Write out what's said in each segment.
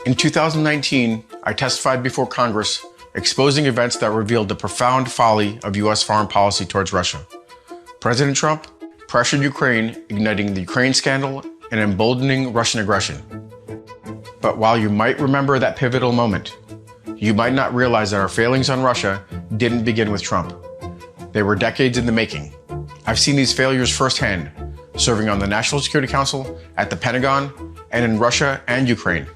In 2019, I testified before Congress exposing events that revealed the profound folly of U.S. foreign policy towards Russia. President Trump pressured Ukraine, igniting the Ukraine scandal and emboldening Russian aggression. But while you might remember that pivotal moment, you might not realize that our failings on Russia didn't begin with Trump. They were decades in the making. I've seen these failures firsthand, serving on the National Security Council, at the Pentagon, and in Russia and Ukraine.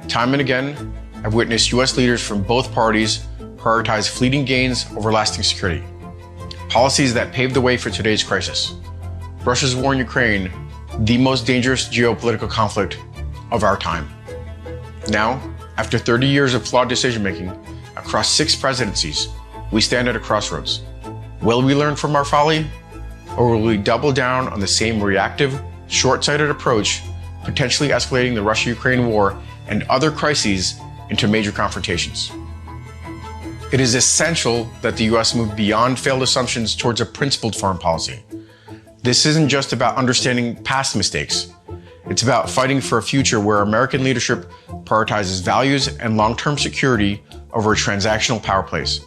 Time and again, I've witnessed U.S. leaders from both parties prioritize fleeting gains over lasting security. Policies that paved the way for today's crisis. Russia's war in Ukraine, the most dangerous geopolitical conflict of our time. Now, after 30 years of flawed decision-making across 6 presidencies, we stand at a crossroads. Will we learn from our folly? Or will we double down on the same reactive, short-sighted approach, potentially escalating the Russia-Ukraine war and other crises into major confrontations? It is essential that the U.S. move beyond failed assumptions towards a principled foreign policy. This isn't just about understanding past mistakes. It's about fighting for a future where American leadership prioritizes values and long-term security over transactional power plays.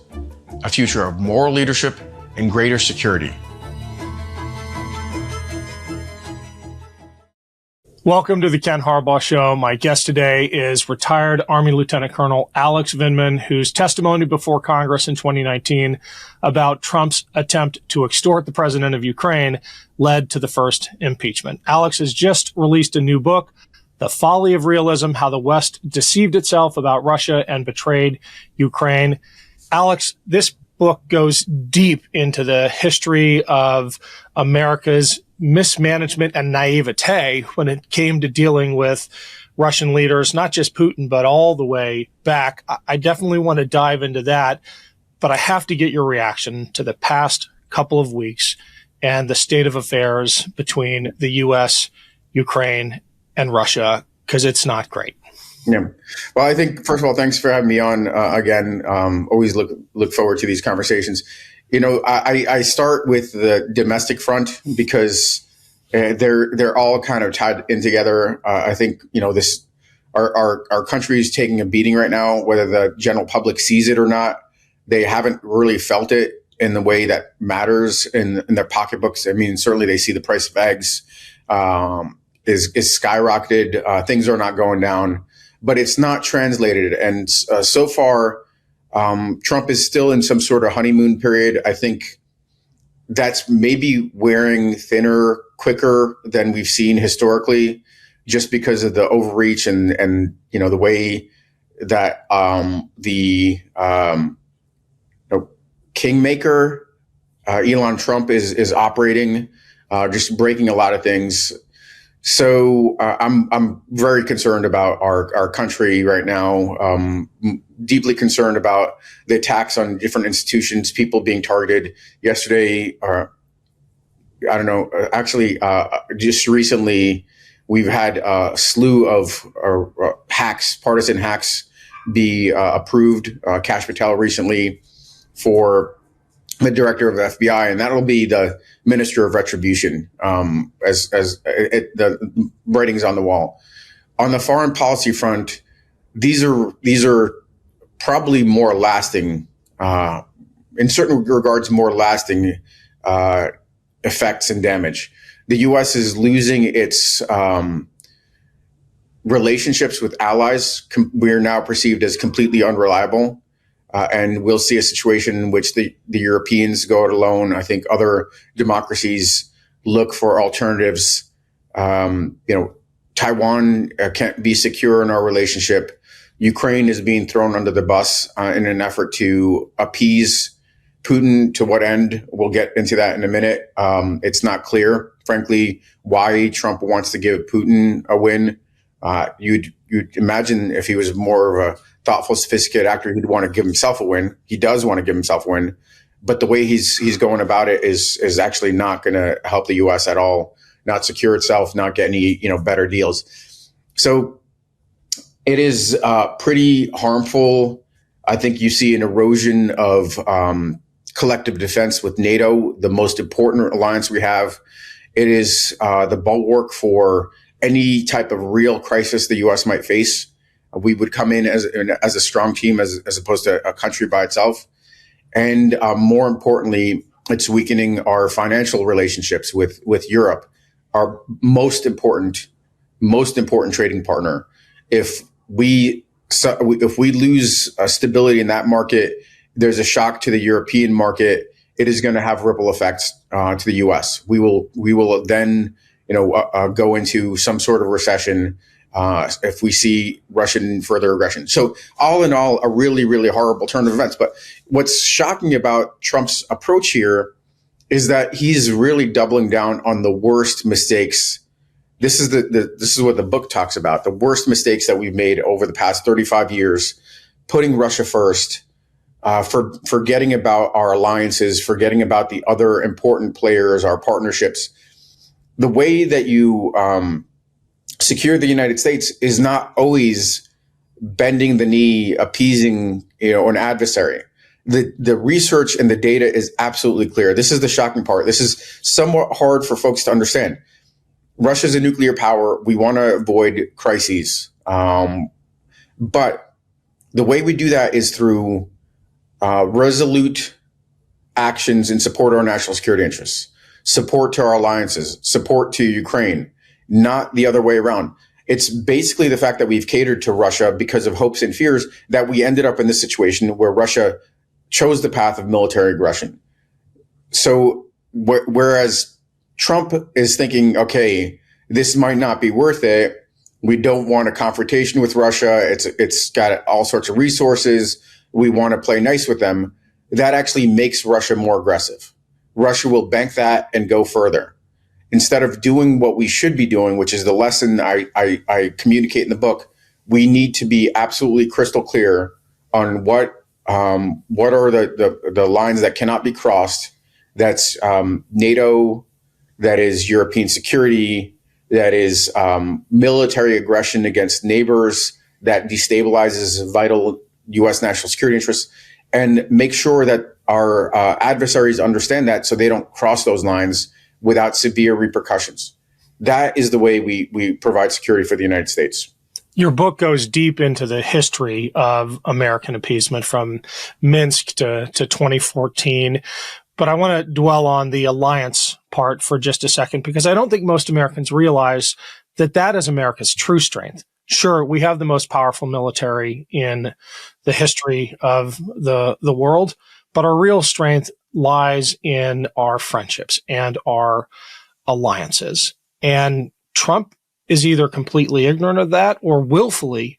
A future of moral leadership and greater security. Welcome to the Ken Harbaugh Show. My guest today is retired Army Lieutenant Colonel Alex Vindman, whose testimony before Congress in 2019 about Trump's attempt to extort the president of Ukraine led to the first impeachment. Alex has just released a new book, The Folly of Realism: How the West Deceived Itself About Russia and Betrayed Ukraine. Alex, this book goes deep into the history of America's mismanagement and naivete when it came to dealing with Russian leaders, not just Putin, but all the way back. I definitely want to dive into that, but I have to get your reaction to the past couple of weeks and the state of affairs between the U.S., Ukraine, and Russia, because it's not great. Yeah. Well, I think, first of all, thanks for having me on again. Always look forward to these conversations. You know, I start with the domestic front because they're all kind of tied in together. I think, you know, our country is taking a beating right now, whether the general public sees it or not. They haven't really felt it in the way that matters in their pocketbooks. I mean, certainly they see the price of eggs is skyrocketed. Things are not going down, but it's not translated. And so far, Trump is still in some sort of honeymoon period. I think that's maybe wearing thinner quicker than we've seen historically, just because of the overreach and you know, the way that the kingmaker Elon Trump is operating, just breaking a lot of things. So I'm very concerned about our country right now. Deeply concerned about the attacks on different institutions, people being targeted. Yesterday, just recently, we've had a slew of hacks, partisan hacks, be approved. Kash Patel recently for the director of the FBI, and that'll be the minister of retribution, as the writings on the wall. On the foreign policy front, these are probably more lasting, in certain regards, more lasting effects and damage. The U.S. is losing its relationships with allies. We are now perceived as completely unreliable. And we'll see a situation in which the Europeans go it alone. I think other democracies look for alternatives. Taiwan can't be secure in our relationship. Ukraine is being thrown under the bus in an effort to appease Putin. To what end? We'll get into that in a minute. It's not clear, frankly, why Trump wants to give Putin a win. You'd imagine if he was more of a thoughtful, sophisticated actor, he'd want to give himself a win. He does want to give himself a win, but the way he's going about it is actually not going to help the U.S. at all. Not secure itself, not get any better deals. So it is pretty harmful. I think you see an erosion of collective defense with NATO, the most important alliance we have. It is the bulwark for any type of real crisis the U.S. might face. We would come in as a strong team as opposed to a country by itself. And more importantly, it's weakening our financial relationships with Europe, our most important trading partner. If we lose stability in that market, there's a shock to the European market. It is going to have ripple effects to the U.S. We will then go into some sort of recession if we see Russian further aggression. So all in all, a really, really horrible turn of events. But what's shocking about Trump's approach here is that he's really doubling down on the worst mistakes. This is what the book talks about, the worst mistakes that we've made over the past 35 years, putting Russia first, forgetting about our alliances, forgetting about the other important players, our partnerships. The way that you secure the United States is not always bending the knee, appeasing an adversary. The research and the data is absolutely clear. This is the shocking part. This is somewhat hard for folks to understand. Russia's a nuclear power. We want to avoid crises. But the way we do that is through resolute actions in support of our national security interests, support to our alliances, support to Ukraine, not the other way around. It's basically the fact that we've catered to Russia because of hopes and fears that we ended up in this situation where Russia chose the path of military aggression. So whereas Trump is thinking, okay, this might not be worth it. We don't want a confrontation with Russia. It's got all sorts of resources. We want to play nice with them. That actually makes Russia more aggressive. Russia will bank that and go further. Instead of doing what we should be doing, which is the lesson I communicate in the book, we need to be absolutely crystal clear on what are the lines that cannot be crossed. That's NATO, that is European security, that is military aggression against neighbors, that destabilizes vital U.S. national security interests, and make sure that our adversaries understand that so they don't cross those lines without severe repercussions. That is the way we provide security for the United States. Your book goes deep into the history of American appeasement from Minsk to 2014. But I want to dwell on the alliance part for just a second, because I don't think most Americans realize that is America's true strength. Sure, we have the most powerful military in the history of the world, but our real strength lies in our friendships and our alliances. And Trump is either completely ignorant of that or willfully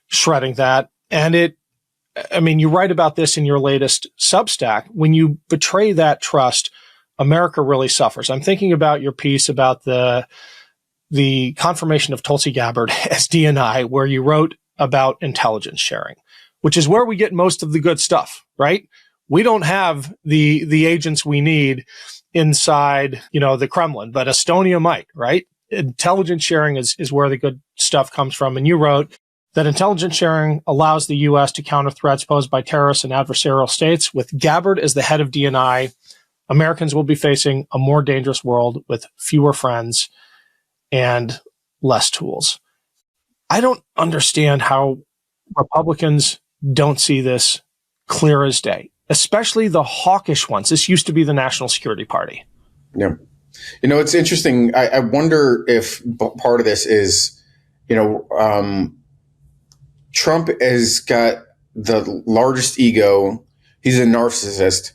shredding that. And you write about this in your latest Substack. When you betray that trust, America really suffers. I'm thinking about your piece about the confirmation of Tulsi Gabbard as DNI, where you wrote about intelligence sharing, which is where we get most of the good stuff, right? We don't have the agents we need inside, the Kremlin, but Estonia might, right? Intelligence sharing is where the good stuff comes from. And you wrote that intelligence sharing allows the U.S. to counter threats posed by terrorists and adversarial states. With Gabbard as the head of DNI, Americans will be facing a more dangerous world with fewer friends and less tools. I don't understand how Republicans don't see this clear as day, especially the hawkish ones. This used to be the National Security Party. Yeah. It's interesting. I wonder if part of this is, Trump has got the largest ego. He's a narcissist,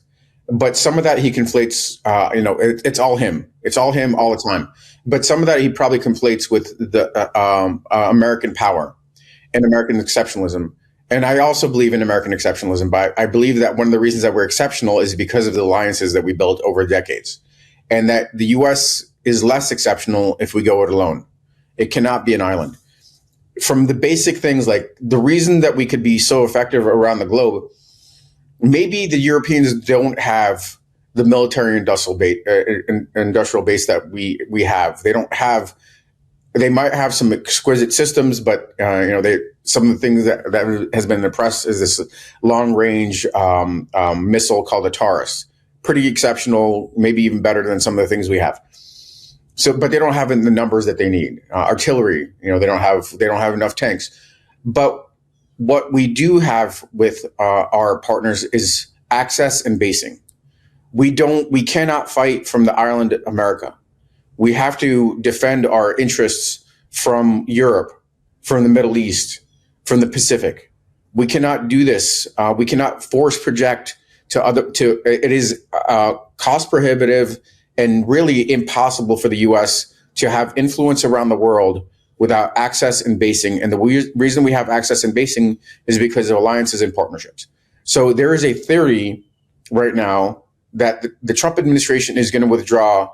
but some of that he conflates, it's all him. It's all him all the time. But some of that he probably conflates with the American power and American exceptionalism. And I also believe in American exceptionalism, but I believe that one of the reasons that we're exceptional is because of the alliances that we built over decades. And that the U.S. is less exceptional if we go it alone. It cannot be an island. From the basic things like the reason that we could be so effective around the globe, maybe the Europeans don't have the military industrial base that we have. They might have some exquisite systems, but some of the things that has been in the press is this long range missile called a Taurus. Pretty exceptional, maybe even better than some of the things we have. So, but they don't have the numbers that they need. Artillery, they don't have enough tanks. But what we do have with our partners is access and basing. We cannot fight from the island America. We have to defend our interests from Europe, from the Middle East, from the Pacific. We cannot do this. We cannot force project it is cost prohibitive and really impossible for the U.S. to have influence around the world without access and basing. And the reason we have access and basing is because of alliances and partnerships. So there is a theory right now that the Trump administration is going to withdraw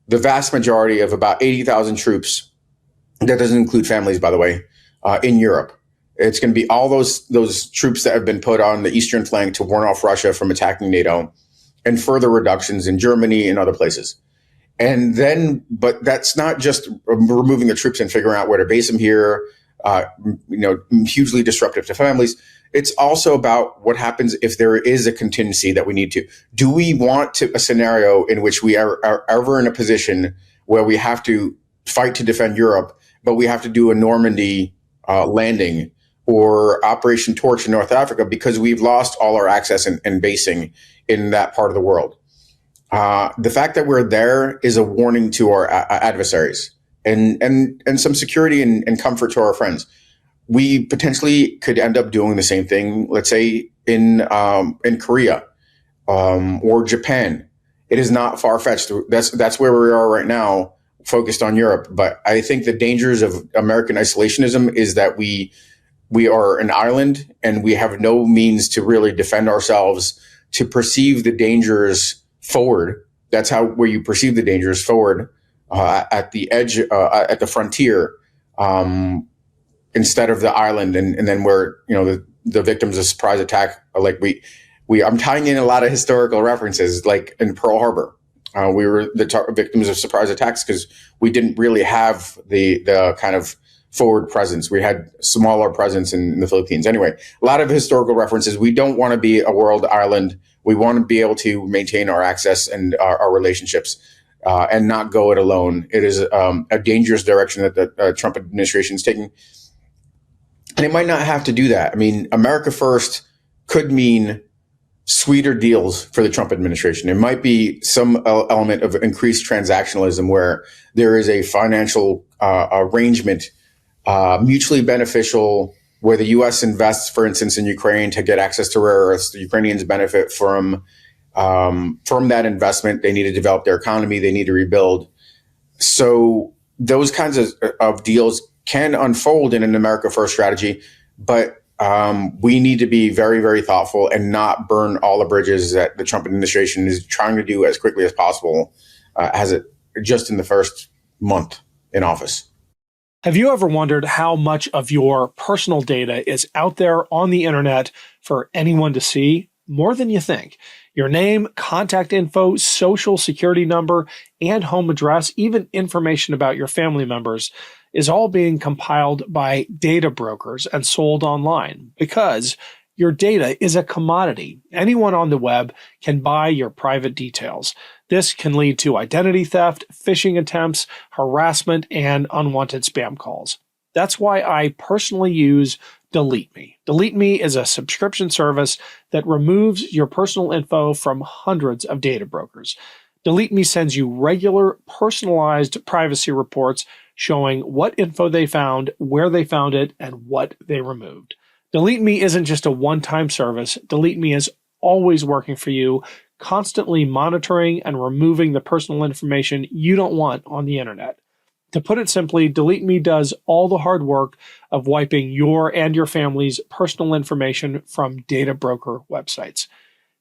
the vast majority of about 80,000 troops. That doesn't include families, by the way, in Europe. It's going to be all those troops that have been put on the eastern flank to warn off Russia from attacking NATO, and further reductions in Germany and other places. And then, but that's not just removing the troops and figuring out where to base them here, hugely disruptive to families. It's also about what happens if there is a contingency that we need to. Do we want a scenario in which we are ever in a position where we have to fight to defend Europe, but we have to do a Normandy landing or Operation Torch in North Africa because we've lost all our access and basing in that part of the world? The fact that we're there is a warning to our adversaries and some security and comfort to our friends. We potentially could end up doing the same thing, let's say in Korea or Japan. It is not far-fetched. That's where we are right now, focused on Europe. But I think the dangers of American isolationism is that we are an island and we have no means to really defend ourselves, to perceive the dangers forward. That's where you perceive the dangers forward at the edge, at the frontier, instead of the island, and then where the victims of surprise attack, like I'm tying in a lot of historical references, like in Pearl Harbor. We were the victims of surprise attacks because we didn't really have the kind of forward presence. We had smaller presence in the Philippines. Anyway, a lot of historical references. We don't want to be a world island. We want to be able to maintain our access and our relationships and not go it alone. It is a dangerous direction that the Trump administration is taking. And it might not have to do that. I mean, America First could mean sweeter deals for the Trump administration. It might be some element of increased transactionalism where there is a financial arrangement, mutually beneficial, where the U.S. invests, for instance, in Ukraine to get access to rare earths. The Ukrainians benefit from that investment. They need to develop their economy. They need to rebuild. So those kinds of deals can unfold in an America First strategy, but we need to be very, very thoughtful and not burn all the bridges that the Trump administration is trying to do as quickly as possible, just in the first month in office. Have you ever wondered how much of your personal data is out there on the internet for anyone to see? More than you think. Your name, contact info, social security number, and home address, even information about your family members, is all being compiled by data brokers and sold online because your data is a commodity. Anyone on the web can buy your private details. This can lead to identity theft, phishing attempts, harassment, and unwanted spam calls. That's why I personally use Delete Me. Delete Me is a subscription service that removes your personal info from hundreds of data brokers. Delete Me sends you regular, personalized privacy reports showing what info they found, where they found it, and what they removed. Delete Me isn't just a one-time service. Delete Me is always working for you, constantly monitoring and removing the personal information you don't want on the internet. To put it simply, Delete Me does all the hard work of wiping your and your family's personal information from data broker websites.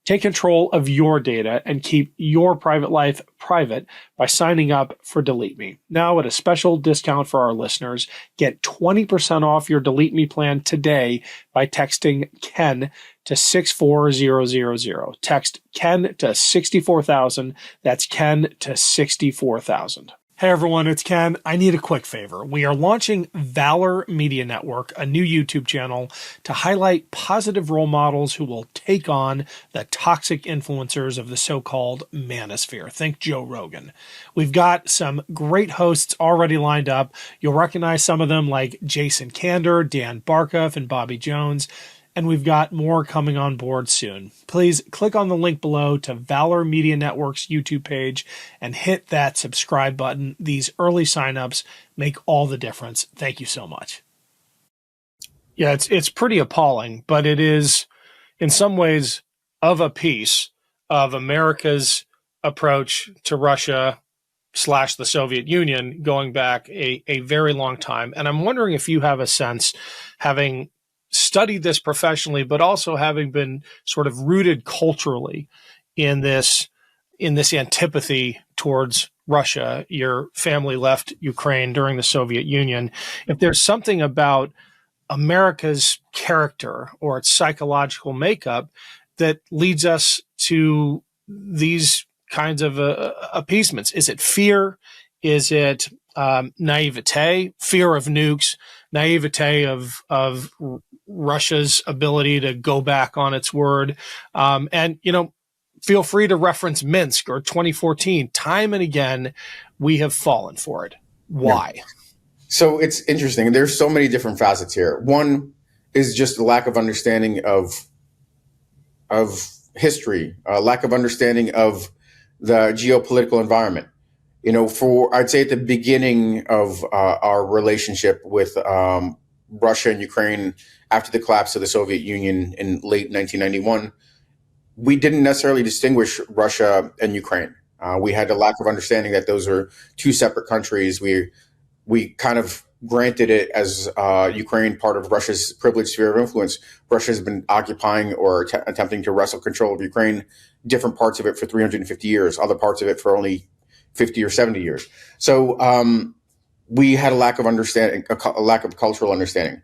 Take control of your data and keep your private life private by signing up for Delete Me. Now at a special discount for our listeners, get 20% off your Delete Me plan today by texting Ken to 64000. Text Ken to 64,000. That's Ken to 64,000. Hey everyone, it's Ken. I need a quick favor. We are launching Valor Media Network, a new YouTube channel to highlight positive role models who will take on the toxic influencers of the so-called manosphere. Think Joe Rogan. We've got some great hosts already lined up. You'll recognize some of them like Jason Kander, Dan Barkoff, and Bobby Jones. And we've got more coming on board soon. Please click on the link below to Valor Media Network's YouTube page and hit that subscribe button. These early signups make all the difference. Thank you so much. Yeah, it's pretty appalling, but it is in some ways of a piece of America's approach to Russia / the Soviet Union going back a very long time. And I'm wondering if you have a sense, having studied this professionally, but also having been sort of rooted culturally in this antipathy towards Russia. Your family left Ukraine during the Soviet Union. If there's something about America's character or its psychological makeup that leads us to these kinds of appeasements, is it fear? Is it naivete, fear of nukes, naivete of Russia's ability to go back on its word? And, feel free to reference Minsk or 2014. Time and again, we have fallen for it. Why? Yeah. So it's interesting. There's so many different facets here. One is just a lack of understanding of history, a lack of understanding of the geopolitical environment. I'd say at the beginning of our relationship with Russia and Ukraine after the collapse of the Soviet Union in late 1991, we didn't necessarily distinguish Russia and Ukraine. We had a lack of understanding that those are two separate countries. We kind of granted it as Ukraine part of Russia's privileged sphere of influence. Russia has been occupying or attempting to wrestle control of Ukraine, different parts of it for 350 years, other parts of it for only 50 or 70 years. So we had a lack of understanding, a lack of cultural understanding.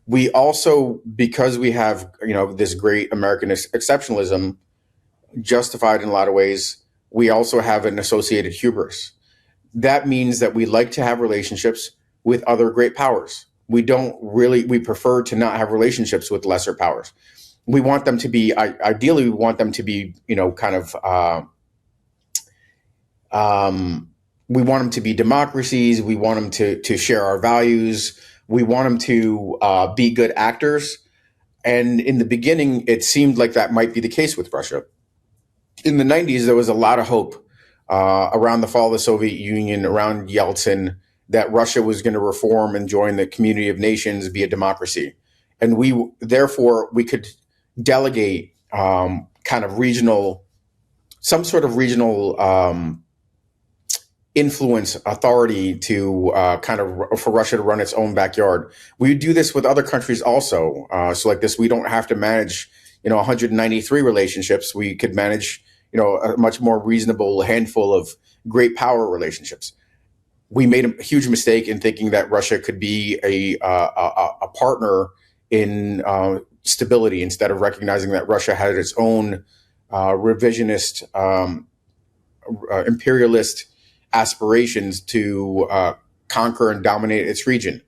We also, because we have, this great American exceptionalism justified in a lot of ways, we also have an associated hubris. That means that we like to have relationships with other great powers. We prefer to not have relationships with lesser powers. We want them to be, ideally, we want them to be, we want them to be democracies. We want them to share our values. We want them to be good actors. And in the beginning, it seemed like that might be the case with Russia. In the 90s, there was a lot of hope around the fall of the Soviet Union, around Yeltsin, that Russia was going to reform and join the community of nations, be a democracy. And therefore, we could delegate some sort of regional influence, authority to for Russia to run its own backyard. We do this with other countries also. So like this, we don't have to manage, 193 relationships. We could manage, a much more reasonable handful of great power relationships. We made a huge mistake in thinking that Russia could be a partner in stability, instead of recognizing that Russia had its own revisionist, imperialist aspirations to conquer and dominate its region.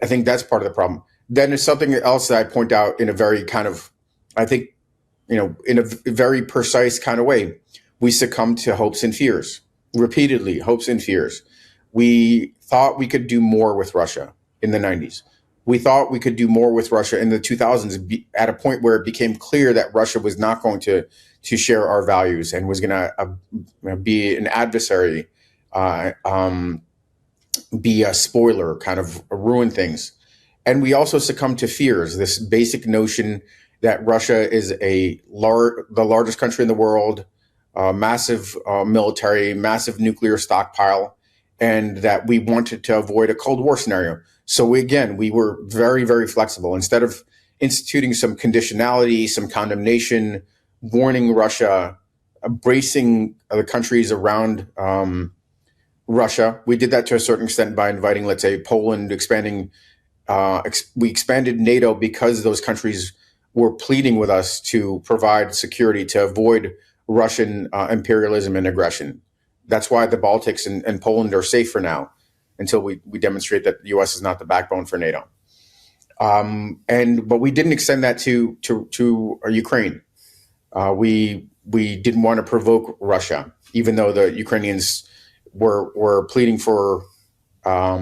I think that's part of the problem. Then there's something else that I point out in a very in a very precise kind of way. We succumbed to hopes and fears, repeatedly, hopes and fears. We thought we could do more with Russia in the 90s. We thought we could do more with Russia in the 2000s, at a point where it became clear that Russia was not going to share our values and was going to be an adversary, be a spoiler, kind of ruin things. And we also succumbed to fears, this basic notion that Russia is the largest country in the world, massive military, massive nuclear stockpile, and that we wanted to avoid a Cold War scenario. So we were very, very flexible. Instead of instituting some conditionality, some condemnation, warning Russia, bracing the countries around Russia, we did that to a certain extent by inviting, let's say, Poland, expanding. We expanded NATO because those countries were pleading with us to provide security to avoid Russian imperialism and aggression. That's why the Baltics and Poland are safe for now, until we demonstrate that the U.S. is not the backbone for NATO. But we didn't extend that to Ukraine. We didn't want to provoke Russia, even though the Ukrainians were pleading for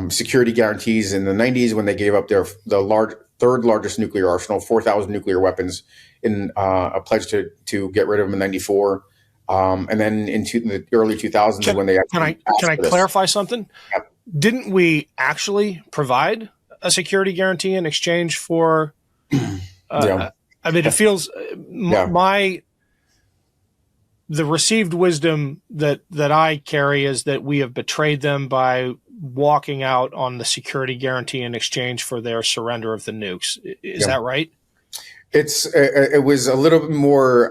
security guarantees in the 90s when they gave up the third largest nuclear arsenal, 4,000 nuclear weapons, in a pledge to get rid of them in 94. And then in the early 2000s when they can I clarify something? Yep. Didn't we actually provide a security guarantee in exchange for? Yeah. I mean, it feels the received wisdom that I carry is that we have betrayed them by walking out on the security guarantee in exchange for their surrender of the nukes. Is that right? It was a little bit more.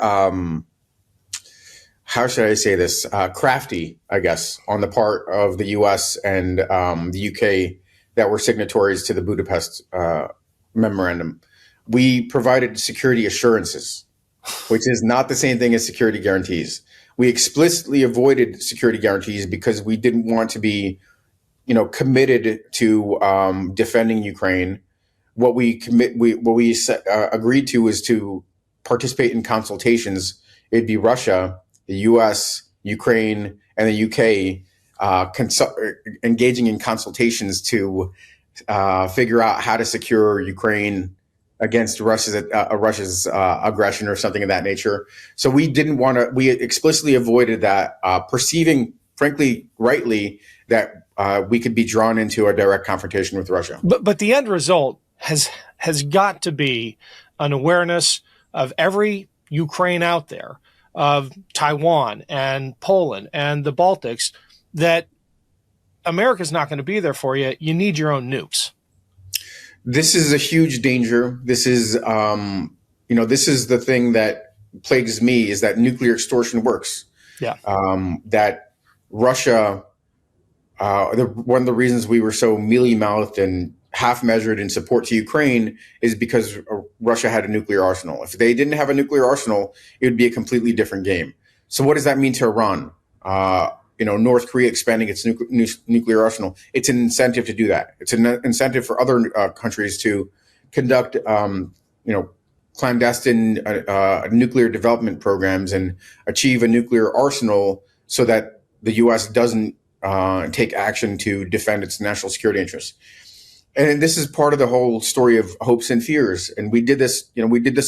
How should I say this? Crafty, I guess, on the part of the U.S. and the UK that were signatories to the Budapest memorandum. We provided security assurances, which is not the same thing as security guarantees. We explicitly avoided security guarantees because we didn't want to be, committed to defending Ukraine. What we agreed to was to participate in consultations. It'd be Russia, the U.S., Ukraine, and the UK engaging in consultations to figure out how to secure Ukraine against Russia's aggression or something of that nature. So we didn't want to. We explicitly avoided that, perceiving, frankly, rightly, that we could be drawn into a direct confrontation with Russia. But the end result has got to be an awareness of every Ukraine out there, of Taiwan and Poland and the Baltics, that America's not going to be there for you. You need your own nukes. This is a huge danger. This is, this is the thing that plagues me, is that nuclear extortion works. Yeah. That Russia, one of the reasons we were so mealy-mouthed and half-measured in support to Ukraine is because Russia had a nuclear arsenal. If they didn't have a nuclear arsenal, it would be a completely different game. So what does that mean to Iran? North Korea expanding its nuclear arsenal. It's an incentive to do that. It's an incentive for other countries to conduct, clandestine nuclear development programs and achieve a nuclear arsenal so that the U.S. doesn't take action to defend its national security interests. And this is part of the whole story of hopes and fears. And we did this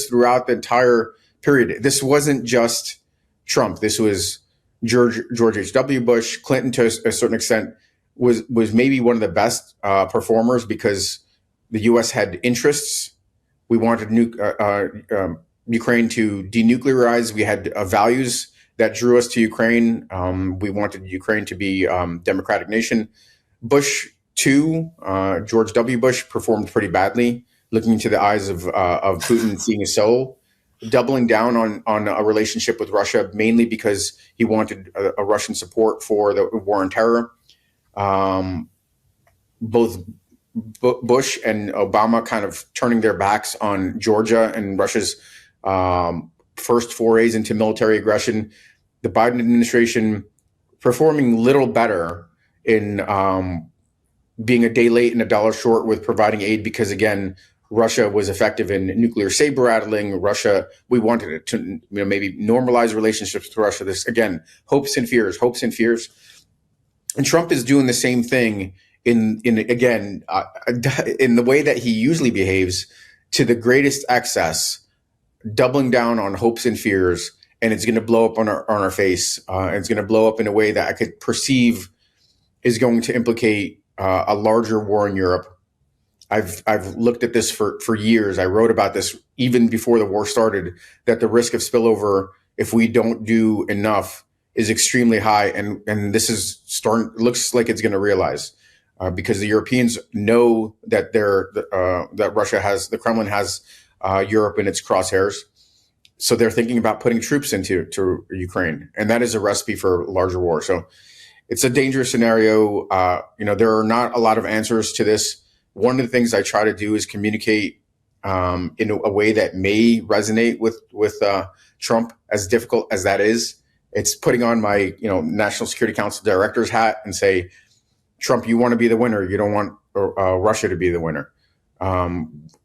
throughout the entire period. This wasn't just Trump. This was George H.W. Bush. Clinton, to a certain extent, was maybe one of the best performers because the U.S. had interests. We wanted Ukraine to denuclearize. We had values that drew us to Ukraine. We wanted Ukraine to be a democratic nation. Bush, too, George W. Bush performed pretty badly, looking into the eyes of Putin, seeing his soul, doubling down on a relationship with Russia, mainly because he wanted a Russian support for the war on terror. Both Bush and Obama kind of turning their backs on Georgia and Russia's first forays into military aggression. The Biden administration performing little better in being a day late and a dollar short with providing aid because, again, Russia was effective in nuclear saber rattling. We wanted it to maybe normalize relationships with Russia. This, again, hopes and fears. And Trump is doing the same thing in the way that he usually behaves, to the greatest excess, doubling down on hopes and fears, and it's going to blow up on our face. It's going to blow up in a way that I could perceive is going to implicate a larger war in Europe. I've looked at this for years. I wrote about this even before the war started, that the risk of spillover, if we don't do enough, is extremely high. And this is looks like it's going to realize because the Europeans know that the Kremlin has Europe in its crosshairs. So they're thinking about putting troops into Ukraine. And that is a recipe for a larger war. So it's a dangerous scenario. There are not a lot of answers to this. One of the things I try to do is communicate in a way that may resonate with Trump, as difficult as that is. It's putting on my, National Security Council director's hat and say, Trump, you want to be the winner. You don't want Russia to be the winner.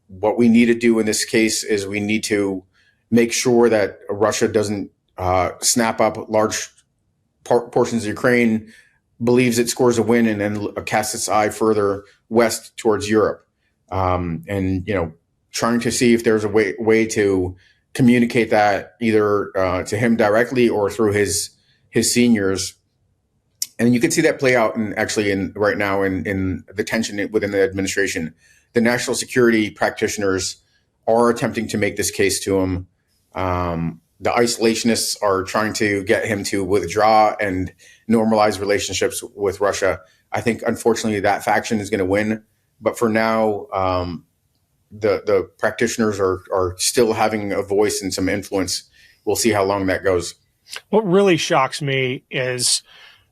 What we need to do in this case is we need to make sure that Russia doesn't snap up large portions of Ukraine, believes it scores a win, and then casts its eye further west towards Europe. Trying to see if there's a way to communicate that either to him directly or through his seniors. And you can see that play out right now in the tension within the administration. The national security practitioners are attempting to make this case to him. The isolationists are trying to get him to withdraw and normalize relationships with Russia. I think, unfortunately, that faction is going to win. But for now, the practitioners are still having a voice and some influence. We'll see how long that goes. What really shocks me is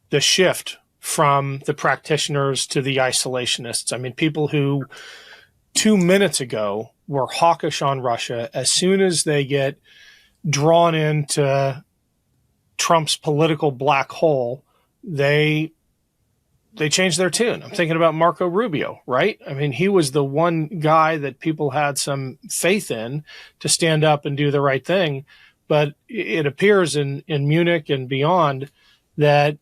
the shift from the practitioners to the isolationists. I mean, people who 2 minutes ago were hawkish on Russia, as soon as they get drawn into Trump's political black hole, they change their tune. I'm thinking about Marco Rubio, right? I mean, he was the one guy that people had some faith in to stand up and do the right thing. But it appears in Munich and beyond that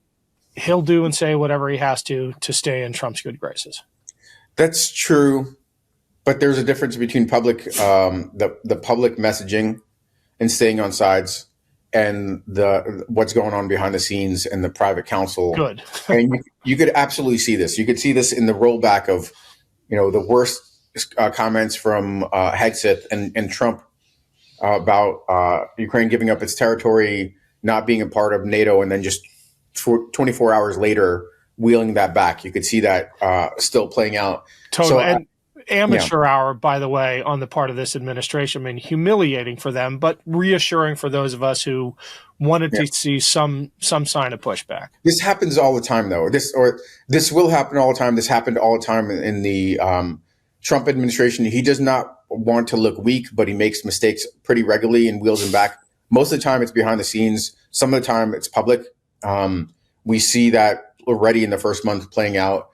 he'll do and say whatever he has to stay in Trump's good graces. That's true. But there's a difference between the public messaging and staying on sides and what's going on behind the scenes and the private counsel. Good. And you could absolutely see this. You could see this in the rollback of, the worst comments from Hegseth and Trump about Ukraine giving up its territory, not being a part of NATO, and then just 24 hours later wheeling that back. You could see that still playing out. Totally. And amateur hour, by the way, on the part of this administration. I mean, humiliating for them, but reassuring for those of us who wanted to see some sign of pushback. This happens all the time, though. This will happen all the time. This happened all the time in the Trump administration. He does not want to look weak, but he makes mistakes pretty regularly and wheels them back. Most of the time, it's behind the scenes. Some of the time, it's public. We see that already in the first month playing out.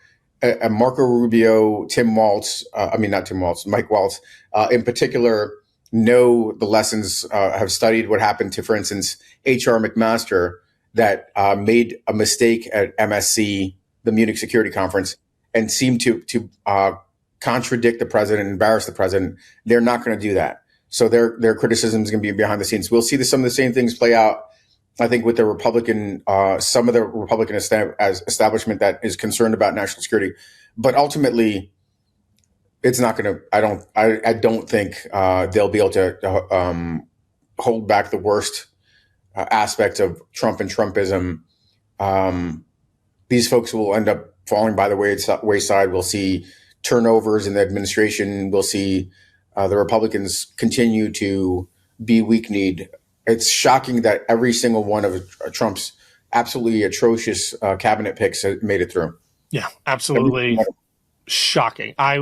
Marco Rubio, Mike Waltz, in particular, know the lessons, have studied what happened to, for instance, H.R. McMaster, that made a mistake at MSC, the Munich Security Conference, and seemed to contradict the president, embarrass the president. They're not going to do that. So their criticism is going to be behind the scenes. We'll see some of the same things play out, I think, with the some of the Republican establishment that is concerned about national security. But ultimately, it's not going to. I don't think they'll be able to hold back the worst aspects of Trump and Trumpism. These folks will end up falling by the wayside. We'll see turnovers in the administration. We'll see the Republicans continue to be weak-kneed. It's shocking that every single one of Trump's absolutely atrocious cabinet picks made it through. Yeah, absolutely shocking. I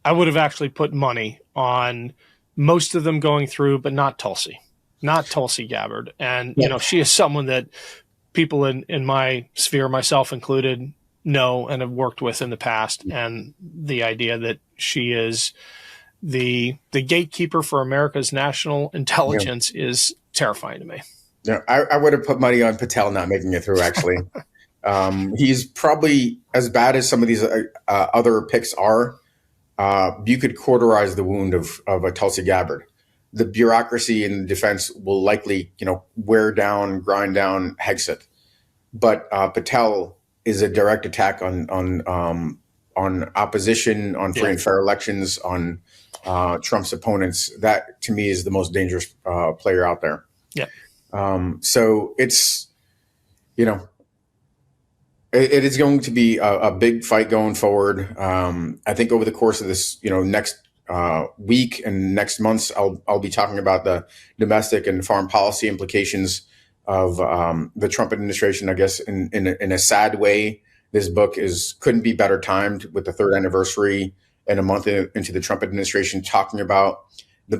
would have actually put money on most of them going through, but not Tulsi Gabbard. And, she is someone that people in my sphere, myself included, know and have worked with in the past. And the idea that she is the gatekeeper for America's national intelligence is terrifying to me. Yeah, I would have put money on Patel not making it through, actually. He's probably as bad as some of these other picks are. You could cauterize the wound of a Tulsi Gabbard. The bureaucracy in defense will likely, grind down Hegseth. But Patel is a direct attack on opposition, on free and fair elections, on Trump's opponents. That, to me, is the most dangerous player out there. Yeah. So it's, it is going to be a big fight going forward. I think over the course of this, next week and next months, I'll be talking about the domestic and foreign policy implications of the Trump administration. I guess in a sad way, this book couldn't be better timed with the third anniversary and a month into the Trump administration, talking about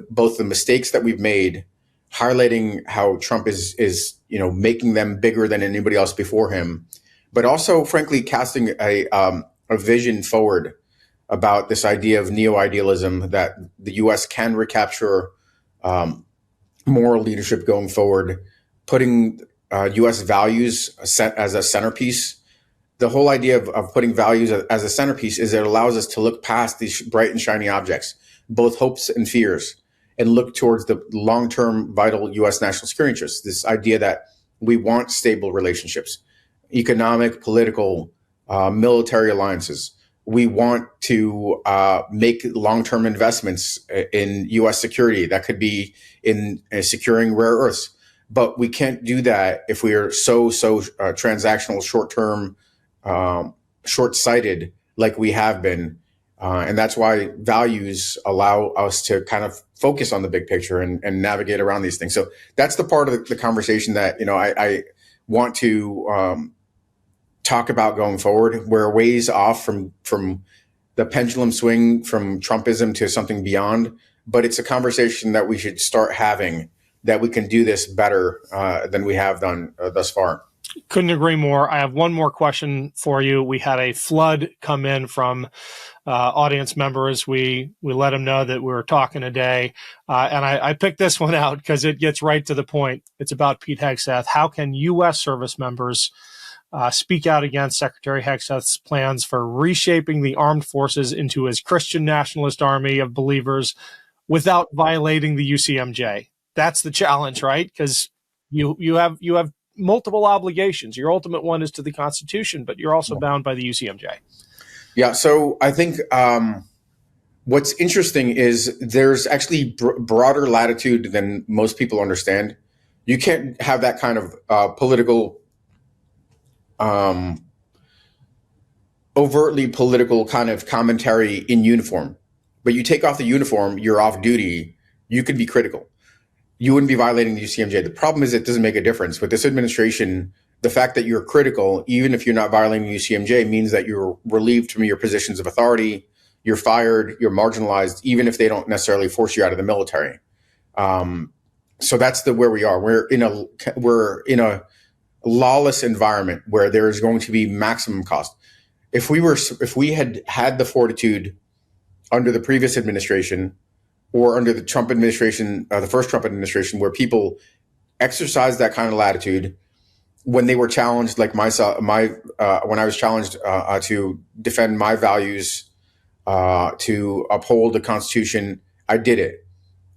both the mistakes that we've made, highlighting how Trump is making them bigger than anybody else before him, but also, frankly, casting a vision forward about this idea of neo-idealism that the U.S. can recapture moral leadership going forward, putting U.S. values as a centerpiece. The whole idea of putting values as a centerpiece is it allows us to look past these bright and shiny objects, both hopes and fears, and look towards the long-term vital U.S. national security interests. This idea that we want stable relationships, economic, political, military alliances. We want to make long-term investments in U.S. security. That could be in securing rare earths. But we can't do that if we are so transactional, short-term, short-sighted like we have been. And that's why values allow us to kind of focus on the big picture and navigate around these things. So that's the part of the conversation that I want to talk about going forward. We're ways off from the pendulum swing from Trumpism to something beyond, but it's a conversation that we should start having, that we can do this better than we have done thus far. Couldn't agree more. I have one more question for you. We had a flood come in from audience members. We let them know that we were talking today. And I picked this one out because it gets right to the point. It's about Pete Hegseth. How can U.S. service members speak out against Secretary Hegseth's plans for reshaping the armed forces into his Christian nationalist army of believers without violating the UCMJ? That's the challenge, right? Because you have multiple obligations. Your ultimate one is to the Constitution, but you're also bound by the UCMJ. Yeah. So I think what's interesting is there's actually broader latitude than most people understand. You can't have that kind of political, overtly political kind of commentary in uniform. But you take off the uniform, you're off duty, you could be critical. You wouldn't be violating the UCMJ. The problem is it doesn't make a difference. With this administration, the fact that you're critical, even if you're not violating the UCMJ, means that you're relieved from your positions of authority, you're fired, you're marginalized, even if they don't necessarily force you out of the military. So that's where we are. We're in a lawless environment where there is going to be maximum cost. If we had the fortitude under the previous administration, or under the Trump administration, the first Trump administration, where people exercised that kind of latitude when they were challenged, like myself, when I was challenged to defend my values, to uphold the Constitution, I did it.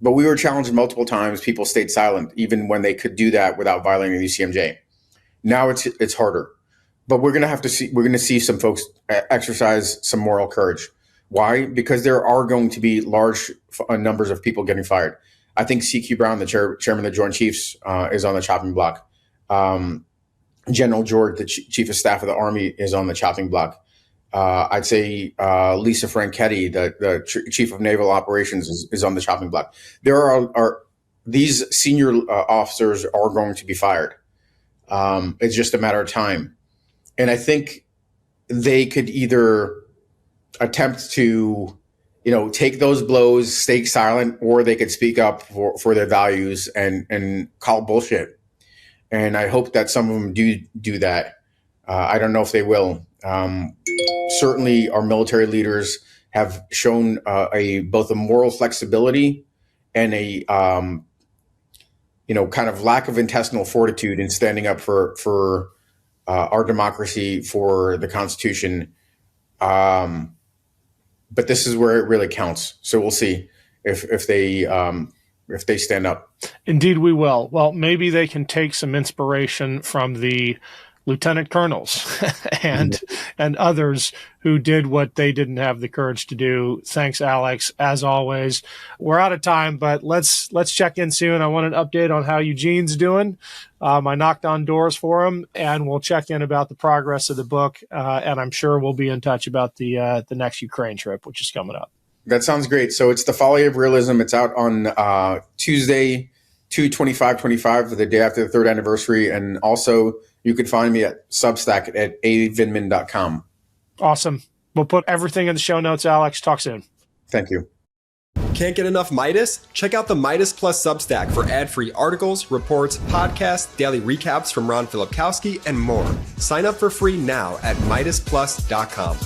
But we were challenged multiple times. People stayed silent, even when they could do that without violating the UCMJ. Now it's harder, but we're going to see some folks exercise some moral courage. Why? Because there are going to be large numbers of people getting fired. I think C.Q. Brown, the chairman of the Joint Chiefs, is on the chopping block. General George, the chief of staff of the Army, is on the chopping block. I'd say Lisa Franchetti, the chief of naval operations, is on the chopping block. There are these senior officers are going to be fired. It's just a matter of time. And I think they could either attempt to, take those blows, stay silent, or they could speak up for their values and call bullshit. And I hope that some of them do that. I don't know if they will. Certainly, our military leaders have shown both a moral flexibility and a kind of lack of intestinal fortitude in standing up for our democracy, for the Constitution. But this is where it really counts. So we'll see if they stand up. Indeed, we will. Well, maybe they can take some inspiration from the lieutenant colonels and others who did what they didn't have the courage to do. Thanks, Alex. As always, we're out of time, but let's check in soon. I want an update on how Eugene's doing. I knocked on doors for him, and we'll check in about the progress of the book. And I'm sure we'll be in touch about the next Ukraine trip, which is coming up. That sounds great. So it's The Folly of Realism. It's out on Tuesday, 2/25/25, the day after the third anniversary. And also, you can find me at Substack at avindman.com. Awesome. We'll put everything in the show notes, Alex. Talk soon. Thank you. Can't get enough Meidas? Check out the Meidas Plus Substack for ad-free articles, reports, podcasts, daily recaps from Ron Filipkowski, and more. Sign up for free now at MeidasPlus.com.